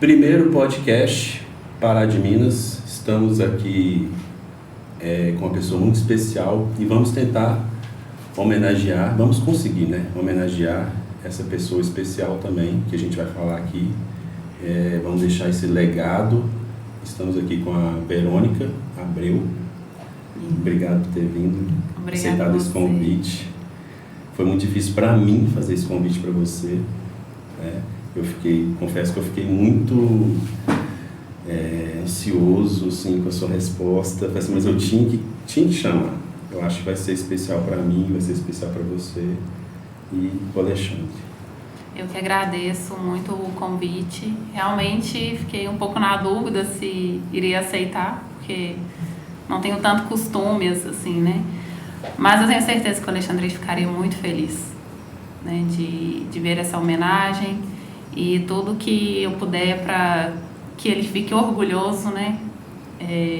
Primeiro podcast Pará de Minas. Estamos aqui com uma pessoa muito especial e vamos tentar homenagear, vamos conseguir, né? Homenagear essa pessoa especial também, que a gente vai falar aqui. Vamos deixar esse legado. Estamos aqui com a Verônica Abreu. Obrigado por ter vindo, aceitado esse convite. Foi muito difícil para mim fazer esse convite para você, né? Confesso que eu fiquei muito ansioso assim, com a sua resposta, mas eu tinha que chamar. Eu acho que vai ser especial para mim, vai ser especial para você e para o Alexandre. Eu que agradeço muito o convite. Realmente fiquei um pouco na dúvida se iria aceitar, porque não tenho tanto costumes assim, né? Mas eu tenho certeza que o Alexandre ficaria muito feliz, né, de ver essa homenagem e tudo que eu puder para que ele fique orgulhoso, né,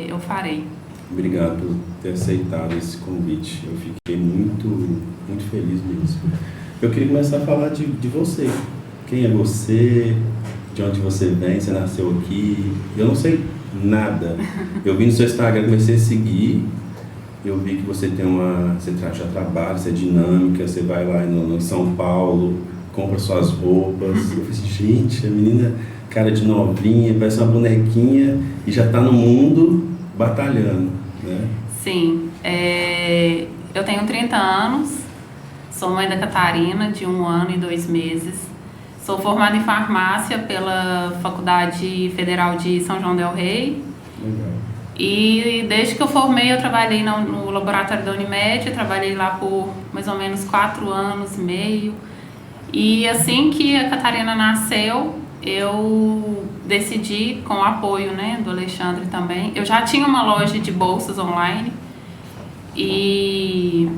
eu farei. Obrigado por ter aceitado esse convite. Eu fiquei muito, muito feliz mesmo. Eu queria começar a falar de você. Quem é você? De onde você vem? Você nasceu aqui? Eu não sei nada. Eu vi no seu Instagram, comecei a seguir. Eu vi que você já trabalha, você é dinâmica, você vai lá no São Paulo, compra suas roupas. Eu falei assim, gente, a menina, cara de novinha, parece uma bonequinha e já está no mundo batalhando, né? Sim, eu tenho 30 anos, sou mãe da Catarina, de 1 ano e 2 meses. Sou formada em farmácia pela Faculdade Federal de São João del Rei. Legal. E desde que eu formei, eu trabalhei no laboratório da Unimed, trabalhei lá por mais ou menos 4 anos e meio. E assim que a Catarina nasceu, eu decidi, com o apoio, né, do Alexandre também. Eu já tinha uma loja de bolsas online e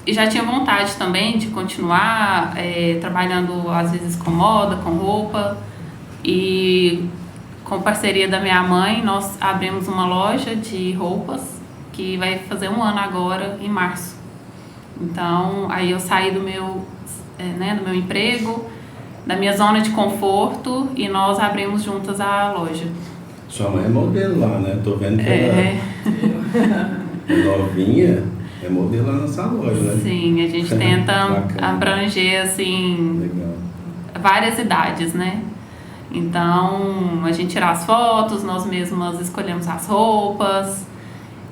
já tinha vontade também de continuar trabalhando, às vezes, com moda, com roupa. E com parceria da minha mãe, nós abrimos uma loja de roupas que vai fazer 1 ano agora, em março. Então, aí eu saí do meu emprego, da minha zona de conforto, e nós abrimos juntas a loja. Sua mãe é modelo lá, né? Tô vendo que ela é novinha, é modelo lá na nossa loja, né? Sim, a gente tenta abranger, assim, legal, várias idades, né? Então, a gente tira as fotos, nós mesmas escolhemos as roupas,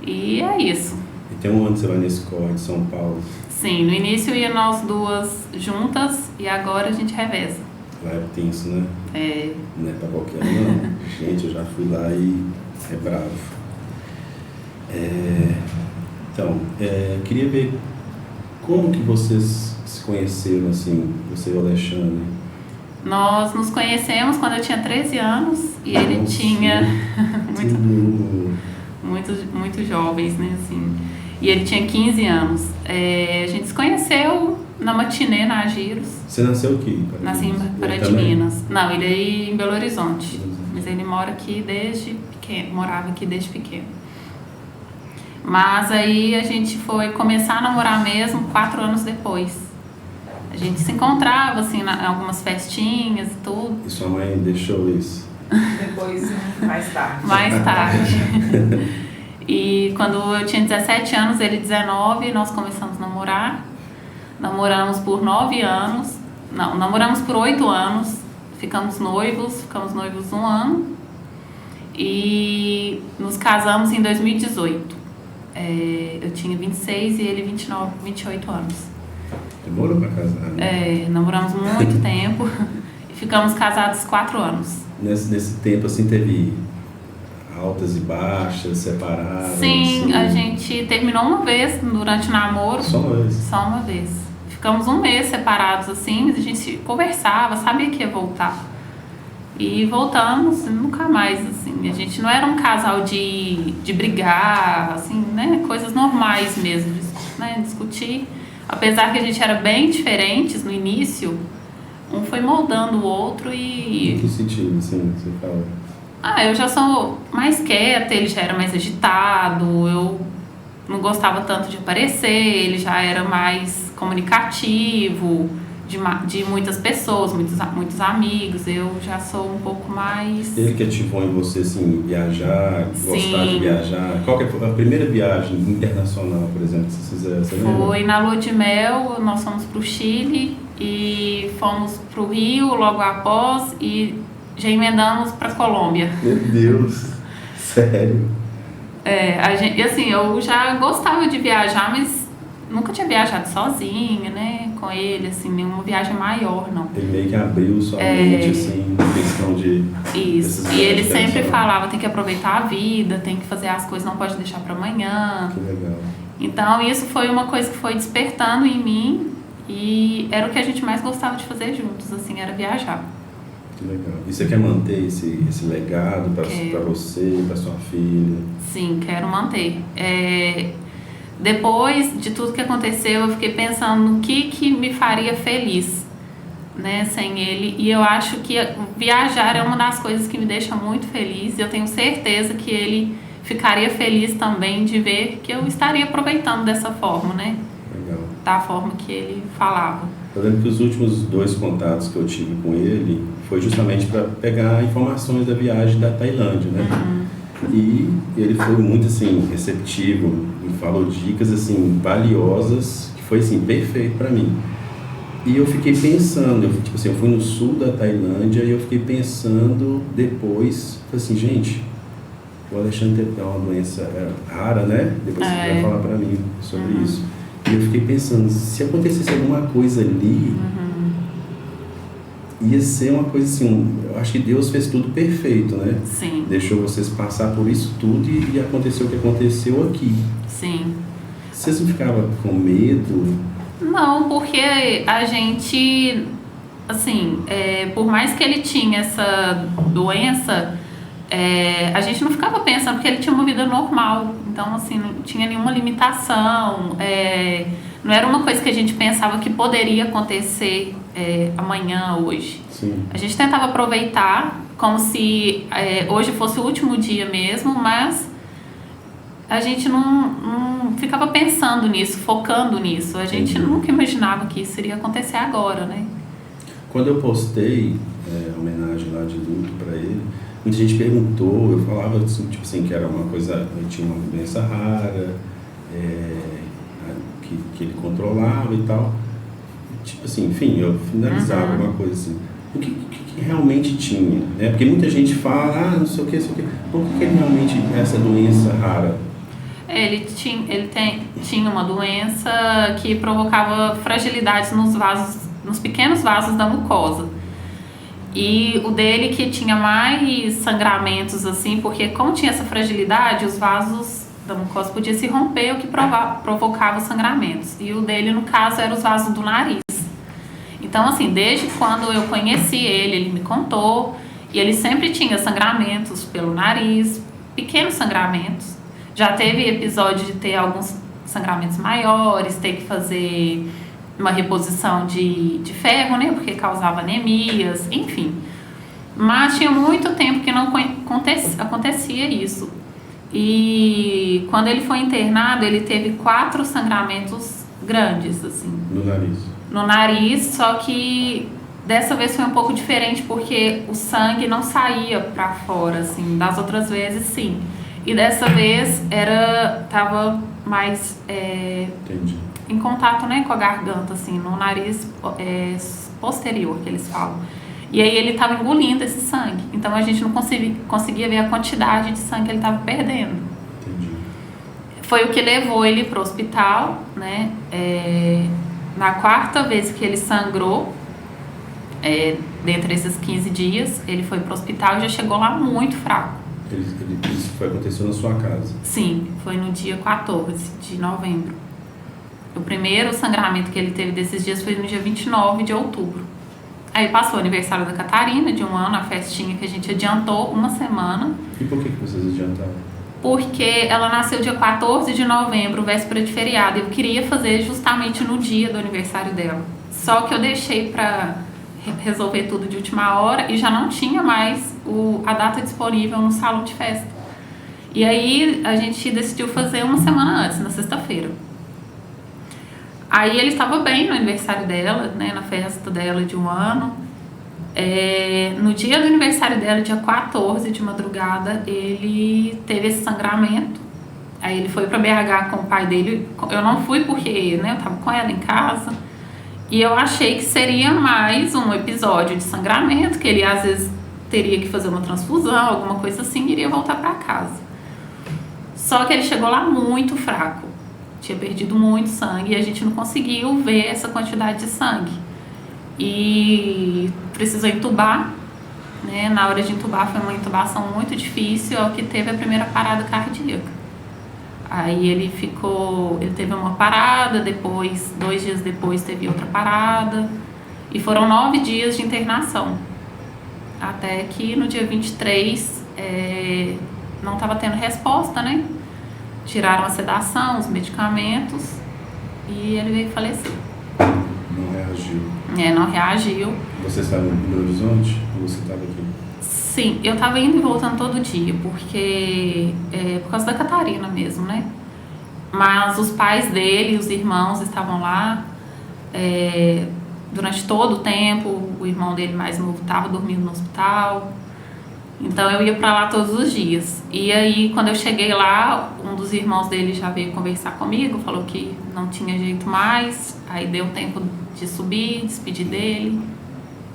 e é isso. E tem um ano que você vai na escola de São Paulo? Sim, no início ia nós duas juntas e agora a gente reveza. Lá é tenso, né? Não é pra qualquer um, não. Gente, eu já fui lá e é bravo. Então, queria ver como que vocês se conheceram, assim, você e o Alexandre. Nós nos conhecemos quando eu tinha 13 anos e ele tinha muito jovens, né, assim. E ele tinha 15 anos. A gente se conheceu na matinê, na Agiros. Você nasceu aqui? Nasci em Pará de Minas. Não, ele é em Belo Horizonte. Mas ele mora aqui desde pequeno, morava aqui desde pequeno. Mas aí a gente foi começar a namorar mesmo 4 anos depois. A gente se encontrava, assim, em algumas festinhas e tudo. E sua mãe deixou isso? Depois, mais tarde. Mais tarde. E quando eu tinha 17 anos, ele 19, nós começamos a namorar. Namoramos por 9 anos. Não, namoramos por 8 anos. Ficamos noivos 1 ano. E nos casamos em 2018. Eu tinha 26 e ele 28 anos. Demorou pra casar, né? Namoramos muito tempo e ficamos casados 4 anos. Nesse tempo, assim, teve altas e baixas, separadas? Sim, assim. a gente terminou uma vez durante o namoro. Só uma vez? Só uma vez. Ficamos 1 mês separados, assim, mas a gente conversava, sabia que ia voltar. E voltamos, nunca mais, assim. A gente não era um casal de brigar, assim, né? Coisas normais mesmo, né? Discutir. Apesar que a gente era bem diferentes no início, um foi moldando o outro e... Em que sentido, assim, você fala? Eu já sou mais quieta, ele já era mais agitado, eu não gostava tanto de aparecer, ele já era mais comunicativo, de muitas pessoas, muitos amigos. Eu já sou um pouco mais... Ele que ativou em você, assim, viajar, gostar de Sim. viajar. Qual que foi a primeira viagem internacional, por exemplo, que vocês fizeram? Você lembra? Foi na lua de mel, nós fomos para o Chile e fomos para o Rio logo após e já emendamos para a Colômbia. Meu Deus, sério? Assim, eu já gostava de viajar, mas nunca tinha viajado sozinha, né? Com ele, assim, nenhuma viagem maior, não. Ele meio que abriu sua mente, assim, na questão de... Isso, e ele sempre falava, tem que aproveitar a vida, tem que fazer as coisas, não pode deixar para amanhã. Que legal. Então, isso foi uma coisa que foi despertando em mim e era o que a gente mais gostava de fazer juntos, assim, era viajar. Que legal. E você quer manter esse legado para você, para sua filha? Sim, quero manter. Depois de tudo que aconteceu, eu fiquei pensando no que me faria feliz, né, sem ele. E eu acho que viajar é uma das coisas que me deixa muito feliz. E eu tenho certeza que ele ficaria feliz também de ver que eu estaria aproveitando dessa forma, né? Legal. Da forma que ele falava. Eu lembro que os últimos 2 contatos que eu tive com ele foi justamente para pegar informações da viagem da Tailândia, né? E ele foi muito, assim, receptivo, me falou dicas, assim, valiosas, que foi, assim, perfeito para mim. E eu fiquei pensando, eu fui no sul da Tailândia e eu fiquei pensando depois, falei assim, gente, o Alexandre tem uma doença rara, né? Depois você vai falar para mim sobre isso. E eu fiquei pensando, se acontecesse alguma coisa ali, ia ser uma coisa assim, eu acho que Deus fez tudo perfeito, né? Sim. Deixou vocês passar por isso tudo e aconteceu o que aconteceu aqui. Sim. Vocês não ficavam com medo? Não, porque a gente, assim, por mais que ele tinha essa doença, a gente não ficava pensando, porque ele tinha uma vida normal. Então, assim, não tinha nenhuma limitação. Não era uma coisa que a gente pensava que poderia acontecer amanhã, hoje. Sim. A gente tentava aproveitar como se hoje fosse o último dia mesmo, mas a gente não ficava pensando nisso, focando nisso. A gente nunca imaginava que isso iria acontecer agora, né? Quando eu postei a homenagem lá de luto para ele, muita gente perguntou, eu falava assim, tipo assim, que era uma coisa, ele tinha uma doença rara, que ele controlava e tal. Tipo assim, enfim, eu finalizava alguma coisa assim. O que realmente tinha, né? Porque muita gente fala, não sei o que, o que ele realmente, essa doença rara? Ele tinha uma doença que provocava fragilidades nos pequenos vasos da mucosa. E o dele que tinha mais sangramentos, assim, porque como tinha essa fragilidade, os vasos da mucosa podiam se romper, o que provocava sangramentos. E o dele, no caso, eram os vasos do nariz. Então, assim, desde quando eu conheci ele me contou, e ele sempre tinha sangramentos pelo nariz, pequenos sangramentos. Já teve episódio de ter alguns sangramentos maiores, ter que fazer uma reposição de ferro, né? Porque causava anemias, enfim. Mas tinha muito tempo que não acontecia isso. E quando ele foi internado, ele teve 4 sangramentos grandes, assim. No nariz. No nariz, só que dessa vez foi um pouco diferente, porque o sangue não saía pra fora, assim. Das outras vezes, sim. E dessa vez tava mais Entendi. em contato, né, com a garganta, assim, no nariz posterior, que eles falam. E aí ele tava engolindo esse sangue. Então a gente não conseguia ver a quantidade de sangue que ele tava perdendo. Entendi. Foi o que levou ele pro hospital, né? Na 4ª vez que ele sangrou, dentre esses 15 dias, ele foi pro hospital e já chegou lá muito fraco. Isso aconteceu na sua casa? Sim, foi no dia 14 de novembro. O primeiro sangramento que ele teve desses dias foi no dia 29 de outubro. Aí passou o aniversário da Catarina, de 1 ano, a festinha que a gente adiantou uma semana. E por que vocês adiantaram? Porque ela nasceu dia 14 de novembro, véspera de feriado. Eu queria fazer justamente no dia do aniversário dela. Só que eu deixei pra resolver tudo de última hora e já não tinha mais a data disponível no salão de festa. E aí a gente decidiu fazer uma semana antes, na sexta-feira. Aí ele estava bem no aniversário dela, né, na festa dela de 1 ano. No dia do aniversário dela, dia 14 de madrugada, ele teve esse sangramento. Aí ele foi para BH com o pai dele. Eu não fui porque, né, eu estava com ela em casa. E eu achei que seria mais um episódio de sangramento, que ele às vezes teria que fazer uma transfusão, alguma coisa assim, e iria voltar para casa. Só que ele chegou lá muito fraco. Tinha perdido muito sangue e a gente não conseguiu ver essa quantidade de sangue. E precisou entubar, né? Na hora de entubar foi uma intubação muito difícil, é o que teve a primeira parada cardíaca. Aí ele teve uma parada, depois, 2 dias depois teve outra parada, e foram 9 dias de internação. Até que no dia 23 não estava tendo resposta, né? Tiraram a sedação, os medicamentos, e ele veio falecer. Não reagiu. Não reagiu. Você estava em Belo Horizonte ou você estava aqui? Sim, eu estava indo e voltando todo dia, porque por causa da Catarina mesmo, né? Mas os pais dele, os irmãos estavam lá durante todo o tempo. O irmão dele mais novo estava dormindo no hospital. Então eu ia para lá todos os dias. E aí quando eu cheguei lá, um dos irmãos dele já veio conversar comigo, falou que não tinha jeito mais. Aí deu tempo de subir, despedir dele.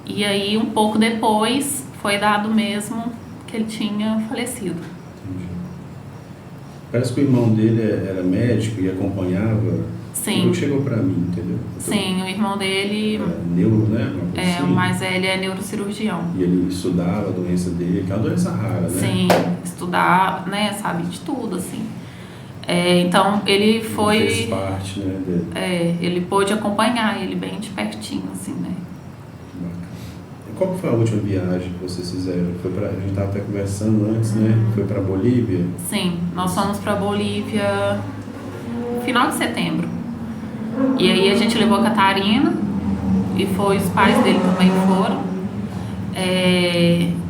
E aí um pouco depois foi dado mesmo que ele tinha falecido. Entendi. Parece que o irmão dele era médico e acompanhava. Sim. Ele chegou pra mim, entendeu? Sim, o irmão dele Neuro, né? Assim. o mais velho é neurocirurgião. E ele estudava a doença dele, que é uma doença rara, né? Sim, estudar, né? Sabe de tudo, assim. Então ele foi. Ele fez parte, né? Ele pôde acompanhar ele bem de pertinho, assim, né? Qual foi a última viagem que vocês fizeram? A gente estava até conversando antes, né? Foi para Bolívia? Sim, nós fomos para Bolívia no final de setembro. E aí a gente levou a Catarina e os pais dele também foram.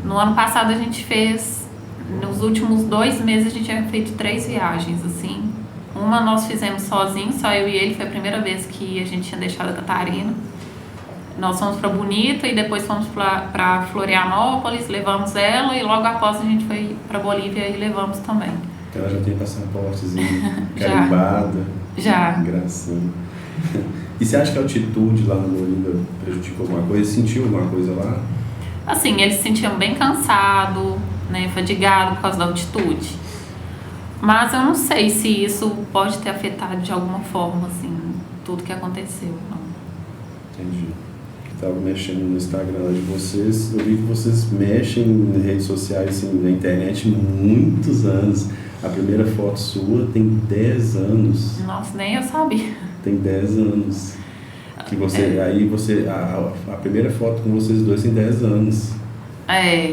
No ano passado a gente fez, nos últimos 2 meses a gente tinha feito 3 viagens, assim. Uma nós fizemos sozinhos, só eu e ele, foi a primeira vez que a gente tinha deixado a Catarina. Nós fomos para Bonito e depois fomos para Florianópolis, levamos ela e logo após a gente foi para Bolívia e levamos também. Então ela já tem passaportezinho carimbado. Já. Gracinha. E você acha que a altitude lá na Bolívia prejudicou alguma coisa? Sentiu alguma coisa lá? Assim, eles se sentiam bem cansados, né, fadigado por causa da altitude. Mas eu não sei se isso pode ter afetado de alguma forma, assim, tudo que aconteceu. Não. Entendi. Estava mexendo no Instagram de vocês, eu vi que vocês mexem em redes sociais, assim, na internet muitos anos. A primeira foto sua tem 10 anos. Nossa, nem eu sabia. Tem 10 anos. Que você, aí você, a primeira foto com vocês dois tem 10 anos.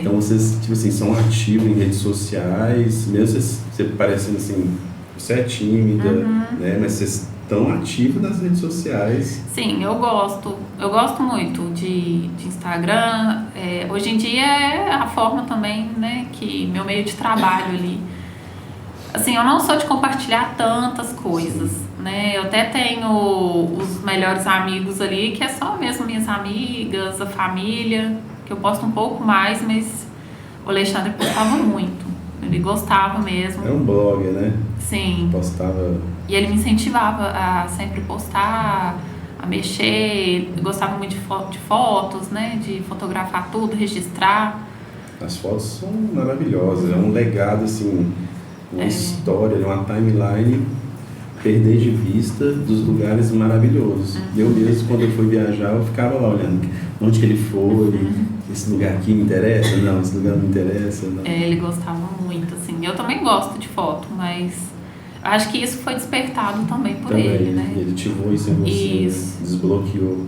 Então vocês, tipo assim, são ativos em redes sociais, mesmo você parecendo assim, você é tímida, né? Mas vocês estão ativos nas redes sociais. Sim, eu gosto muito de Instagram. Hoje em dia é a forma também, né, que meu meio de trabalho ali. Assim, eu não sou de compartilhar tantas coisas, né? Eu até tenho os melhores amigos ali, que é só mesmo minhas amigas, a família, que eu posto um pouco mais, mas o Alexandre postava muito. Ele gostava mesmo. Era um blogger, né? Sim. Postava. E ele me incentivava a sempre postar, a mexer. Ele gostava muito de fotos, né? De fotografar tudo, registrar. As fotos são maravilhosas, é um legado, assim, uma história, uma timeline, perder de vista dos lugares maravilhosos. Eu mesmo, quando eu fui viajar, eu ficava lá olhando onde que ele foi, esse lugar aqui me interessa? Não, esse lugar não me interessa. Não. Ele gostava muito, assim. Eu também gosto de foto, mas acho que isso foi despertado também por ele, né? Ele ativou isso em você, Isso. Né? Desbloqueou.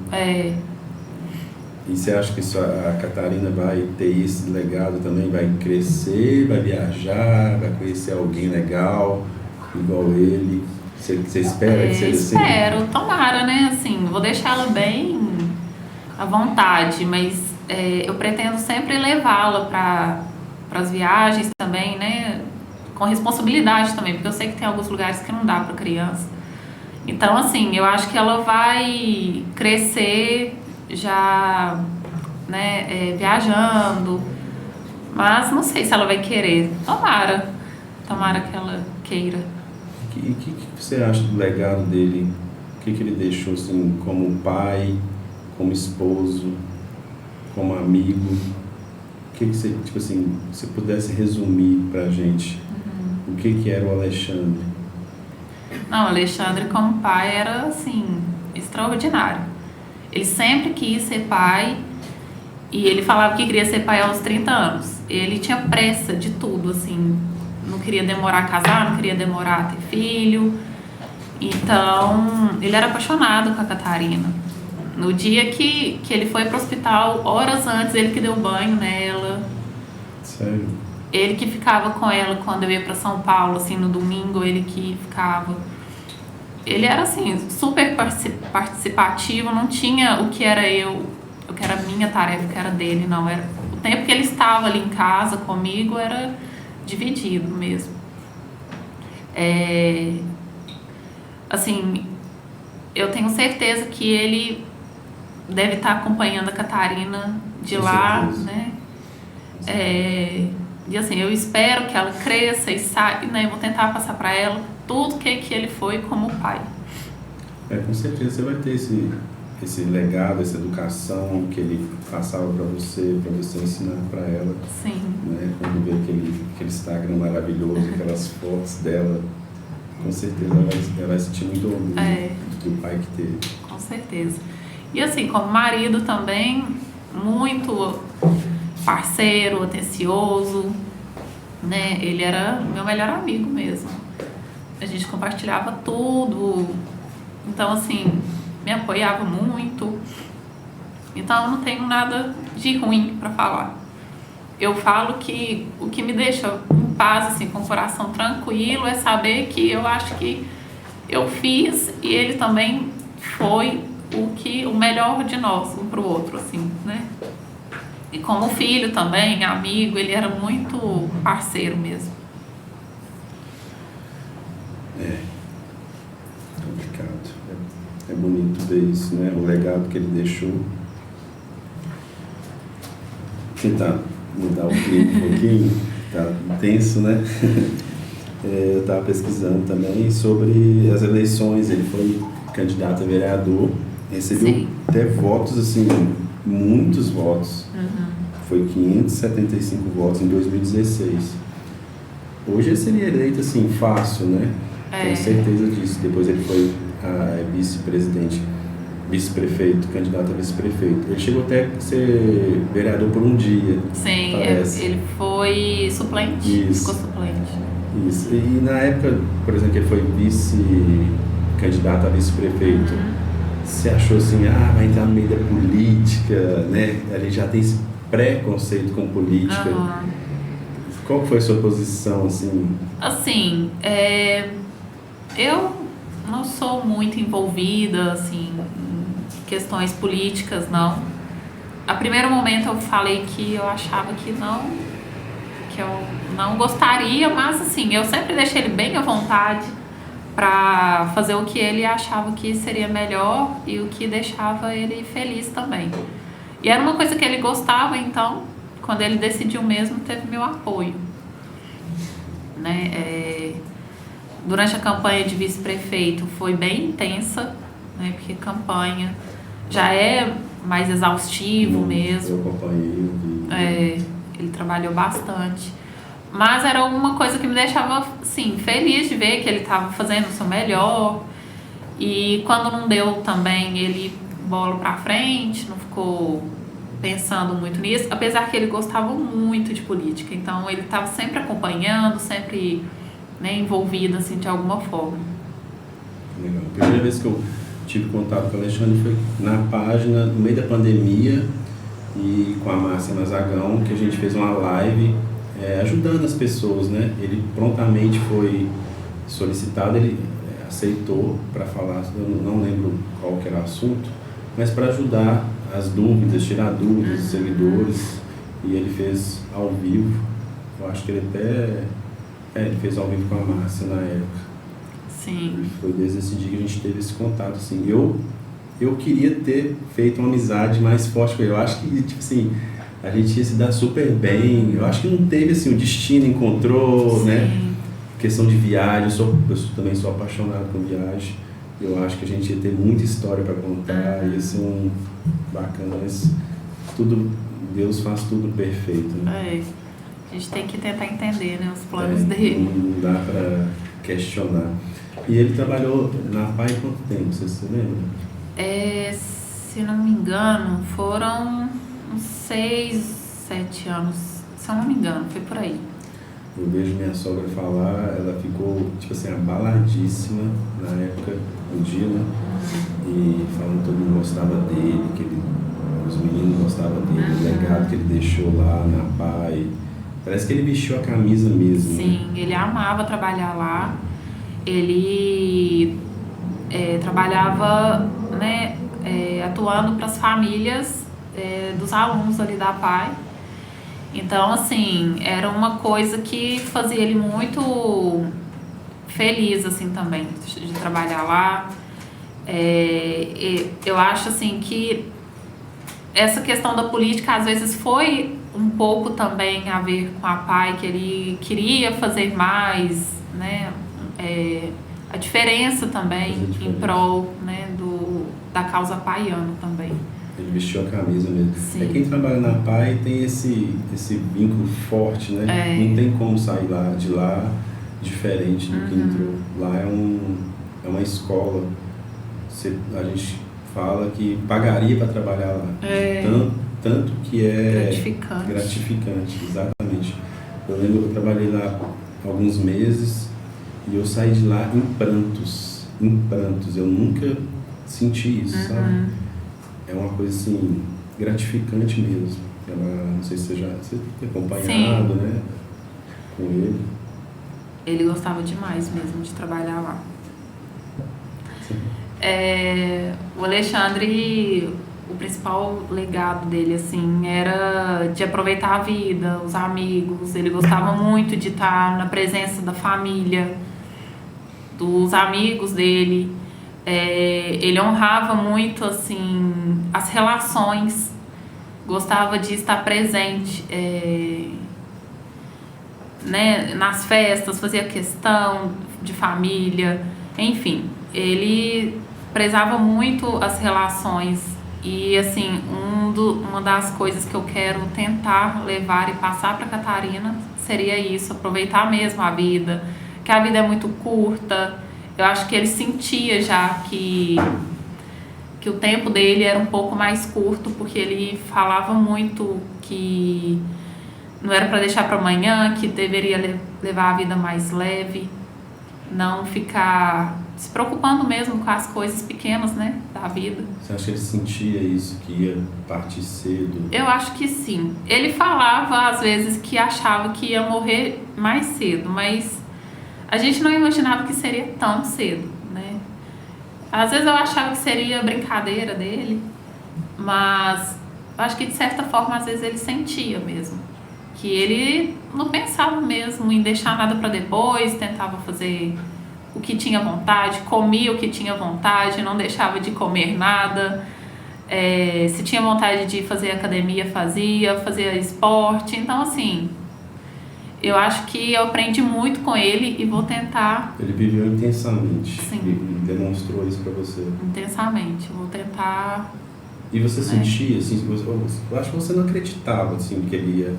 E você acha que a Catarina vai ter esse legado também? Vai crescer, vai viajar, vai conhecer alguém legal, igual ele? Você espera que seja assim? Espero, tomara, né? Assim, vou deixar ela bem à vontade, mas eu pretendo sempre levá-la para as viagens também, né? Com responsabilidade também, porque eu sei que tem alguns lugares que não dá para criança. Então, assim, eu acho que ela vai crescer já, né, viajando, mas não sei se ela vai querer. Tomara que ela queira. E o que você acha do legado dele? O que ele deixou, assim, como pai, como esposo, como amigo? O que você, tipo assim, se pudesse resumir pra gente, o que era o Alexandre? Não, o Alexandre como pai era, assim, extraordinário. Ele sempre quis ser pai e ele falava que queria ser pai aos 30 anos. Ele tinha pressa de tudo, assim, não queria demorar a casar, não queria demorar a ter filho. Então, ele era apaixonado com a Catarina. No dia que ele foi para o hospital, horas antes, ele que deu banho nela. Sério? Ele que ficava com ela quando eu ia para São Paulo, assim, no domingo, ele que ficava. Ele era, assim, super participativo, não tinha o que era o que era a minha tarefa, o que era dele, não. Era, o tempo que ele estava ali em casa comigo era dividido mesmo. Assim, eu tenho certeza que ele deve estar acompanhando a Catarina de lá, né? E assim, eu espero que ela cresça e saiba, né? Eu vou tentar passar para ela tudo que ele foi como pai. Com certeza você vai ter esse legado, essa educação que ele passava para você ensinar para ela. Sim. Né? Quando vê aquele Instagram maravilhoso, aquelas fotos dela, com certeza ela vai sentir muito orgulho do pai que teve. Com certeza. E assim, como marido também, muito parceiro, atencioso, né? Ele era meu melhor amigo mesmo. A gente compartilhava tudo. Então, assim, me apoiava muito. Então, eu não tenho nada de ruim para falar. Eu falo que o que me deixa em paz, assim, com o coração tranquilo, é saber que eu acho que eu fiz e ele também foi o melhor de nós, um pro outro, assim, né? E como filho também, amigo, ele era muito parceiro mesmo. Complicado. É bonito ver isso, né? O legado que ele deixou. Tentar mudar o clima um pouquinho, tá tenso, né? Eu estava pesquisando também sobre as eleições. Ele foi candidato a vereador, recebeu até votos, assim, muitos votos. Foi 575 votos em 2016. Hoje ele seria eleito, assim, fácil, né? Tenho certeza disso. Depois ele foi vice-prefeito, candidato a vice-prefeito. Ele chegou até a ser vereador por um dia. Sim, parece. Ele foi suplente. Isso. Ficou suplente. Isso. E na época, por exemplo, que ele foi candidato a vice-prefeito, você achou assim, vai entrar no meio da política, né? Ele já tem esse preconceito com política. Qual foi a sua posição, assim? Assim, eu não sou muito envolvida, assim, em questões políticas, não. A primeiro momento eu falei que eu achava que eu não gostaria, mas assim, eu sempre deixei ele bem à vontade para fazer o que ele achava que seria melhor e o que deixava ele feliz também. E era uma coisa que ele gostava, então, quando ele decidiu mesmo, teve meu apoio. Né? Durante a campanha de vice-prefeito foi bem intensa, né? Porque campanha já é mais exaustivo mesmo. Eu acompanhei. Ele trabalhou bastante. Mas era uma coisa que me deixava, assim, feliz de ver que ele estava fazendo o seu melhor. E quando não deu também, ele bola pra frente, não ficou pensando muito nisso, apesar que ele gostava muito de política. Então ele estava sempre acompanhando, sempre, né, envolvido, assim, de alguma forma. Legal. A primeira vez que eu tive contato com o Alexandre foi na página, no meio da pandemia, e com a Márcia Mazagão, que a gente fez uma live ajudando as pessoas, né? Ele prontamente foi solicitado, ele aceitou para falar, eu não lembro qual que era o assunto, mas para ajudar as dúvidas, tirar dúvidas dos seguidores, e ele fez ao vivo. Eu acho que ele até ele fez ao vivo com a Márcia na época. Sim. E foi desde esse dia que a gente teve esse contato, assim. Eu queria ter feito uma amizade mais forte com ele. Eu acho que, tipo assim, a gente ia se dar super bem. Eu acho que não teve, assim, o destino encontrou, Sim. né? Questão de viagem, também sou apaixonado por viagem. Eu acho que a gente ia ter muita história para contar, ia ser bacana, mas Deus faz tudo perfeito, né? A gente tem que tentar entender, né, os planos dele. Não dá para questionar. E ele trabalhou na PAI quanto tempo, você se lembra? Se não me engano, foram uns 6, 7 anos. Se eu não me engano, foi por aí. Eu vejo minha sogra falar, ela ficou, tipo assim, abaladíssima na época, um dia, né? E falando que todo mundo gostava dele, os meninos gostavam dele, o legado que ele deixou lá na PAI. Parece que ele vestiu a camisa mesmo. Sim, né? ele amava trabalhar lá. Ele trabalhava, né, atuando para as famílias dos alunos ali da PAI. Então, assim, era uma coisa que fazia ele muito feliz, assim, também, de trabalhar lá. Eu acho, assim, que essa questão da política, às vezes, foi um pouco também a ver com a PAI, que ele queria fazer mais, né, a diferença também em prol, né, da causa paiana também. Ele vestiu a camisa mesmo. Sim. Quem trabalha na PAI tem esse vínculo forte, né? Não tem como sair de lá diferente do que entrou. Lá é uma escola. A gente fala que pagaria para trabalhar lá. Tanto que é gratificante, exatamente. Eu lembro que eu trabalhei lá alguns meses e eu saí de lá em prantos. Eu nunca senti isso, sabe? É uma coisa assim, gratificante mesmo. Não sei se você tem acompanhado, né, com ele. Ele gostava demais mesmo de trabalhar lá. O Alexandre, o principal legado dele, assim, era de aproveitar a vida, os amigos. Ele gostava muito de estar na presença da família, dos amigos dele. Ele honrava muito, assim, as relações, gostava de estar presente, né, nas festas, fazia questão de família, enfim, ele prezava muito as relações e, assim, uma das coisas que eu quero tentar levar e passar para Catarina seria isso, aproveitar mesmo a vida, que a vida é muito curta. Eu acho que ele sentia já que o tempo dele era um pouco mais curto, porque ele falava muito que não era para deixar para amanhã, que deveria levar a vida mais leve, não ficar se preocupando mesmo com as coisas pequenas, né, da vida. Você acha que ele sentia isso, que ia partir cedo? Eu acho que sim. Ele falava, às vezes, que achava que ia morrer mais cedo, mas a gente não imaginava que seria tão cedo, né? Às vezes eu achava que seria brincadeira dele, mas eu acho que de certa forma às vezes ele sentia mesmo. Que ele não pensava mesmo em deixar nada para depois, tentava fazer o que tinha vontade, comia o que tinha vontade, não deixava de comer nada. Se tinha vontade de fazer academia, fazia esporte. Então, assim, eu acho que eu aprendi muito com ele e vou tentar... Ele viveu intensamente. Sim. E demonstrou isso para você. Intensamente. Vou tentar... E você sentia, assim, eu acho que você não acreditava, assim, que ele ia...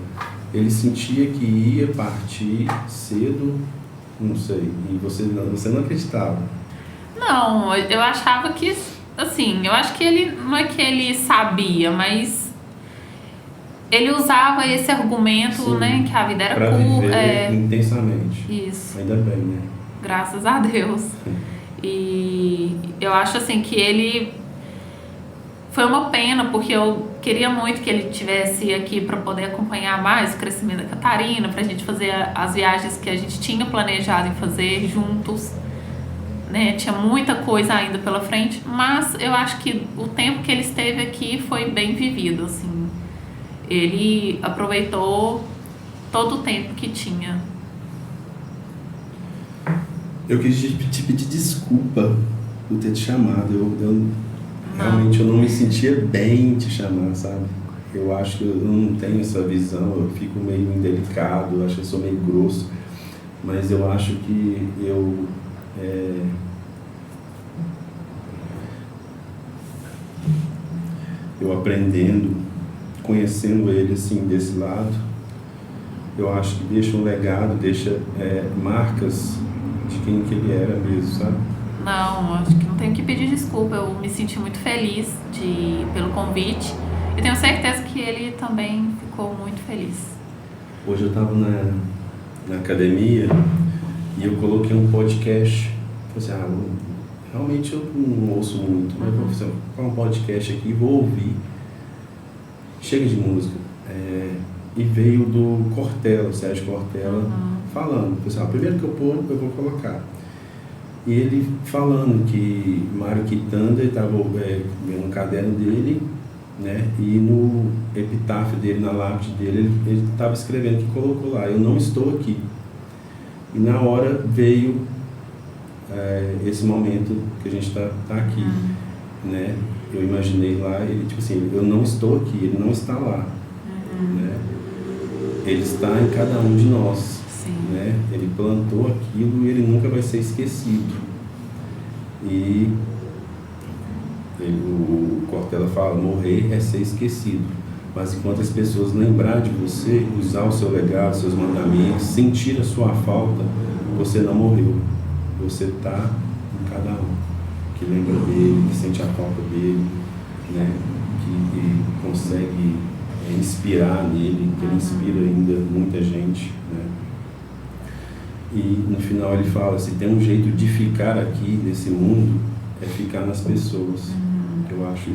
Ele sentia que ia partir cedo, não sei, e você não acreditava. Não, eu achava que, assim, eu acho que ele, não é que ele sabia, mas ele usava esse argumento, Sim, né, que a vida era pra viver intensamente. Isso. Ainda bem, né? Graças a Deus. E eu acho, assim, que ele... Foi uma pena, porque eu queria muito que ele estivesse aqui para poder acompanhar mais o crescimento da Catarina, para a gente fazer as viagens que a gente tinha planejado em fazer juntos, né? Tinha muita coisa ainda pela frente, mas eu acho que o tempo que ele esteve aqui foi bem vivido, assim. Ele aproveitou todo o tempo que tinha. Eu quis te pedir desculpa por ter te chamado. Realmente eu não me sentia bem te chamar, sabe? Eu acho que eu não tenho essa visão, eu fico meio indelicado, eu acho que eu sou meio grosso, mas eu acho que eu aprendendo, conhecendo ele assim desse lado, eu acho que deixa um legado, deixa marcas de quem que ele era mesmo, sabe? Não, acho que não tenho que pedir desculpa. Eu me senti muito feliz pelo convite e tenho certeza que ele também ficou muito feliz. Hoje eu estava na academia e eu coloquei um podcast. Falei assim, realmente eu não ouço muito, mas vou fazer um podcast aqui e vou ouvir. Chega de música. E veio do Cortella, Sérgio Cortella, falando. Falei assim, primeiro que eu pôr, eu vou colocar. E ele falando que Mário Quitanda estava no caderno dele, né? E no epitáfio dele, na lápide dele, ele estava escrevendo que colocou lá, eu não estou aqui. E na hora veio esse momento que a gente está aqui, né? Eu imaginei lá, ele tipo assim, eu não estou aqui, ele não está lá, né? Ele está em cada um de nós. Né? Ele plantou aquilo e ele nunca vai ser esquecido. E o Cortella fala, morrer é ser esquecido. Mas enquanto as pessoas lembrar de você, usar o seu legado, seus mandamentos, sentir a sua falta, você não morreu. Você está em cada um. Que lembra dele, que sente a falta dele, né? Que consegue inspirar nele, que ele inspira ainda muita gente, né? E no final ele fala, se tem um jeito de ficar aqui nesse mundo, é ficar nas pessoas. Eu achei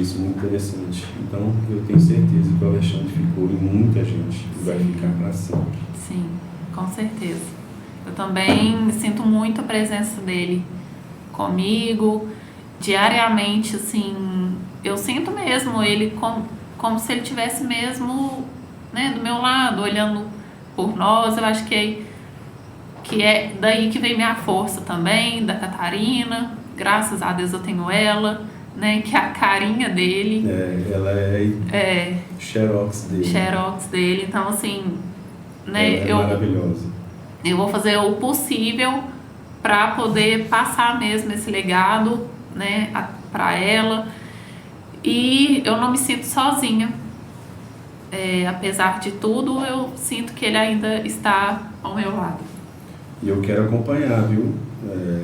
isso muito interessante. Então eu tenho certeza que o Alexandre ficou em muita gente e vai ficar para sempre. Sim, com certeza. Eu também sinto muito a presença dele comigo, diariamente, assim, eu sinto mesmo ele como se ele estivesse mesmo, né, do meu lado, olhando por nós. Eu acho que é daí que vem minha força também, da Catarina. Graças a Deus eu tenho ela, né? Que é a carinha dele. Ela é xerox dele. Xerox dele. Então, assim, né? Ela é maravilhosa. Eu vou fazer o possível para poder passar mesmo esse legado, né? Para ela. E eu não me sinto sozinha. Apesar de tudo, eu sinto que ele ainda está ao meu lado. E eu quero acompanhar, viu?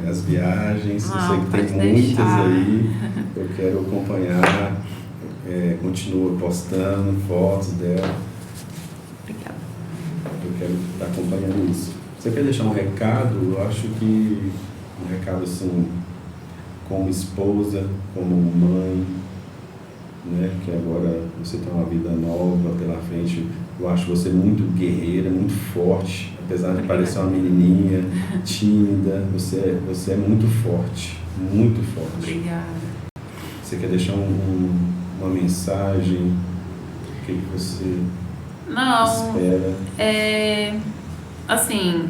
As viagens, eu sei que tem pode muitas deixar. aí. Eu quero acompanhar, continua postando fotos dela. Obrigada. Eu quero estar acompanhando isso. Você quer deixar um recado? Eu acho que um recado assim, como esposa, como mãe, né? Que agora você tem uma vida nova pela frente. Eu acho você muito guerreira, muito forte, apesar de parecer uma menininha tímida. Você é muito forte, muito forte. Obrigada. Você quer deixar uma mensagem? O que você espera? Assim,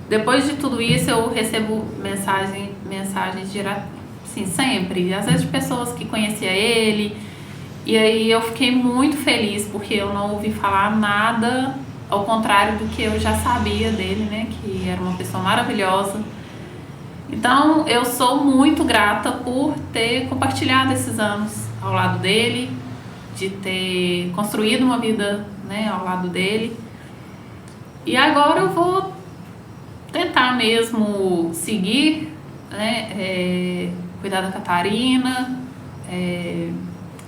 depois de tudo isso eu recebo mensagens direto, assim, sempre. Às vezes de pessoas que conheciam ele. E aí eu fiquei muito feliz porque eu não ouvi falar nada ao contrário do que eu já sabia dele, né? Que era uma pessoa maravilhosa. Então eu sou muito grata por ter compartilhado esses anos ao lado dele, de ter construído uma vida, né, ao lado dele. E agora eu vou tentar mesmo seguir, né? Cuidar da Catarina,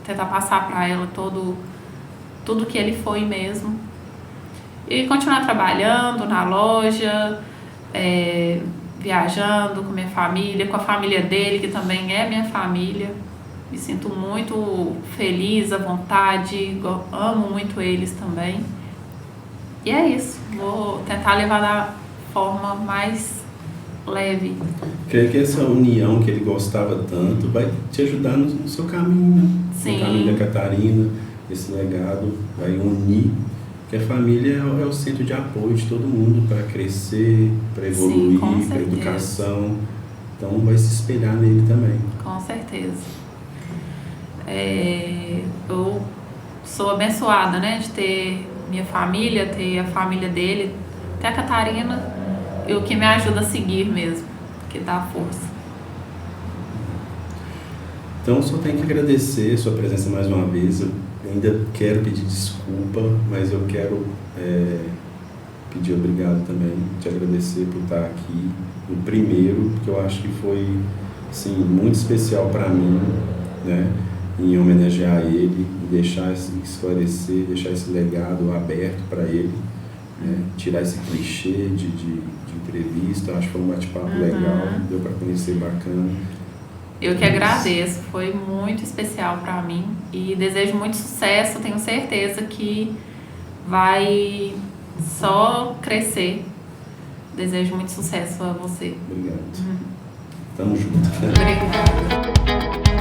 tentar passar para ela tudo que ele foi mesmo. E continuar trabalhando na loja, viajando com minha família, com a família dele, que também é minha família. Me sinto muito feliz, à vontade, amo muito eles também. E é isso, vou tentar levar da forma mais leve. Creio que essa união que ele gostava tanto vai te ajudar no seu caminho, né? Sim. No caminho da Catarina, esse legado vai unir Porque a família é o centro de apoio de todo mundo para crescer, para evoluir, com para certeza. educação. Então vai se espelhar nele também. Com certeza. Eu sou abençoada, né, de ter minha família, ter a família dele, ter a Catarina, e o que me ajuda a seguir mesmo, que dá força. Então só tenho que agradecer a sua presença mais uma vez. Eu ainda quero pedir desculpa, mas eu quero pedir obrigado também, te agradecer por estar aqui no primeiro, porque eu acho que foi assim, muito especial para mim, né? Em homenagear ele, deixar esclarecer, deixar esse legado aberto para ele, né? Tirar esse clichê de entrevista. Acho que foi um bate-papo legal, deu para conhecer bacana. Eu que agradeço, foi muito especial para mim e desejo muito sucesso, tenho certeza que vai só crescer. Desejo muito sucesso a você. Obrigado. Tamo junto. Obrigada.